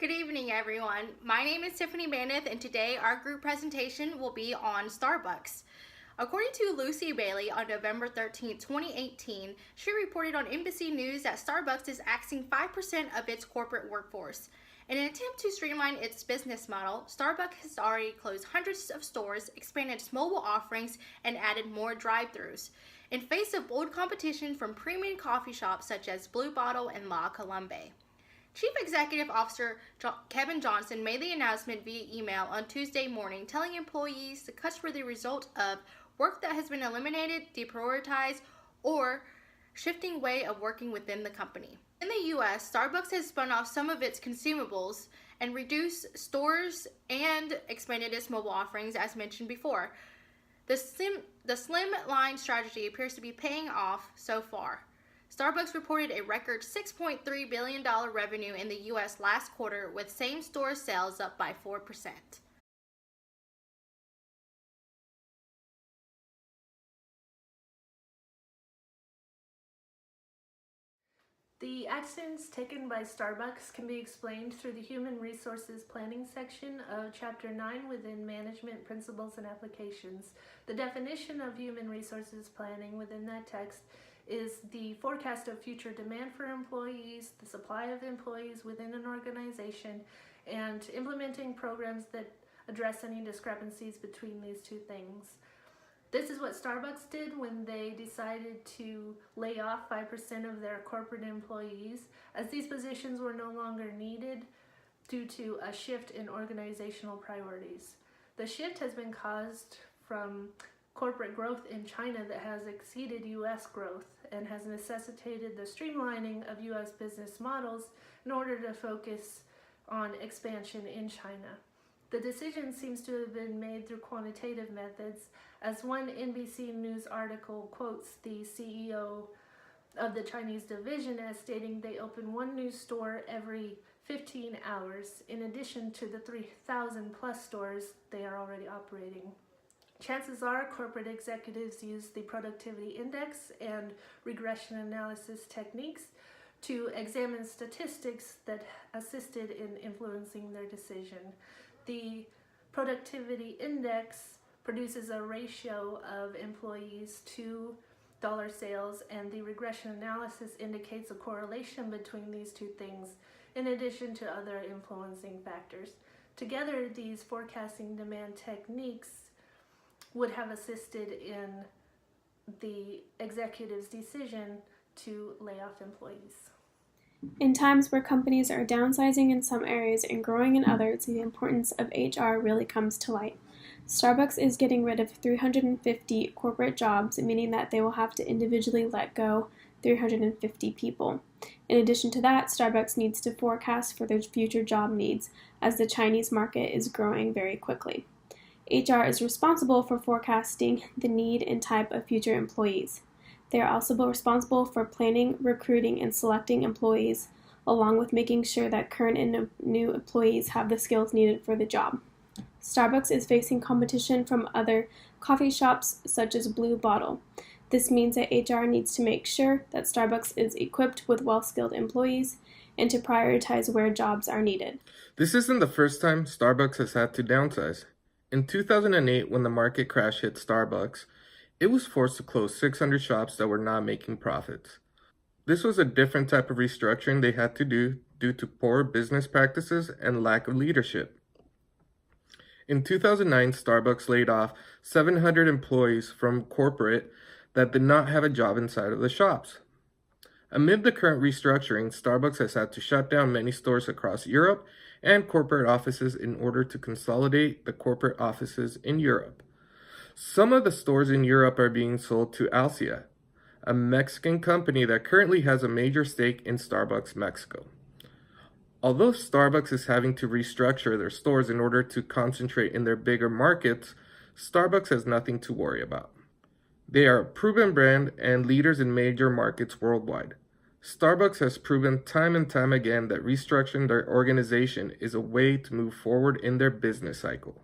Good evening, everyone. My name is Tiffany Bandith, and today our group presentation will be on Starbucks. According to Lucy Bailey on November 13, 2018, she reported on NBC News that Starbucks is axing 5% of its corporate workforce. In an attempt to streamline its business model, Starbucks has already closed hundreds of stores, expanded its mobile offerings, and added more drive-thrus. In face of bold competition from premium coffee shops such as Blue Bottle and La Colombe. Chief Executive Officer Kevin Johnson made the announcement via email on Tuesday morning, telling employees the cuts were the result of work that has been eliminated, deprioritized, or shifting way of working within the company. In the U.S., Starbucks has spun off some of its consumables and reduced stores and expanded its mobile offerings, as mentioned before. The slim line strategy appears to be paying off so far. Starbucks reported a record $6.3 billion revenue in the U.S. last quarter, with same-store sales up by 4%. The actions taken by Starbucks can be explained through the Human Resources Planning section of Chapter 9 within Management Principles and Applications. The definition of Human Resources Planning within that text is the forecast of future demand for employees, the supply of employees within an organization, and implementing programs that address any discrepancies between these two things. This is what Starbucks did when they decided to lay off 5% of their corporate employees, as these positions were no longer needed due to a shift in organizational priorities. The shift has been caused from corporate growth in China that has exceeded U.S. growth and has necessitated the streamlining of U.S. business models in order to focus on expansion in China. The decision seems to have been made through quantitative methods, as one NBC News article quotes the CEO of the Chinese division as stating they open one new store every 15 hours, in addition to the 3,000 plus stores they are already operating. Chances are corporate executives use the productivity index and regression analysis techniques to examine statistics that assisted in influencing their decision. The productivity index produces a ratio of employees to dollar sales, and the regression analysis indicates a correlation between these two things, in addition to other influencing factors. Together, these forecasting demand techniques would have assisted in the executive's decision to lay off employees. In times where companies are downsizing in some areas and growing in others, the importance of HR really comes to light. Starbucks is getting rid of 350 corporate jobs, meaning that they will have to individually let go 350 people. In addition to that, Starbucks needs to forecast for their future job needs, as the Chinese market is growing very quickly. HR is responsible for forecasting the need and type of future employees. They are also responsible for planning, recruiting, and selecting employees, along with making sure that current and new employees have the skills needed for the job. Starbucks is facing competition from other coffee shops such as Blue Bottle. This means that HR needs to make sure that Starbucks is equipped with well-skilled employees and to prioritize where jobs are needed. This isn't the first time Starbucks has had to downsize. In 2008, when the market crash hit Starbucks, it was forced to close 600 shops that were not making profits. This was a different type of restructuring they had to do due to poor business practices and lack of leadership. In 2009, Starbucks laid off 700 employees from corporate that did not have a job inside of the shops. Amid the current restructuring, Starbucks has had to shut down many stores across Europe and corporate offices in order to consolidate the corporate offices in Europe. Some of the stores in Europe are being sold to Alsea, a Mexican company that currently has a major stake in Starbucks Mexico. Although Starbucks is having to restructure their stores in order to concentrate in their bigger markets, Starbucks has nothing to worry about. They are a proven brand and leaders in major markets worldwide. Starbucks has proven time and time again that restructuring their organization is a way to move forward in their business cycle.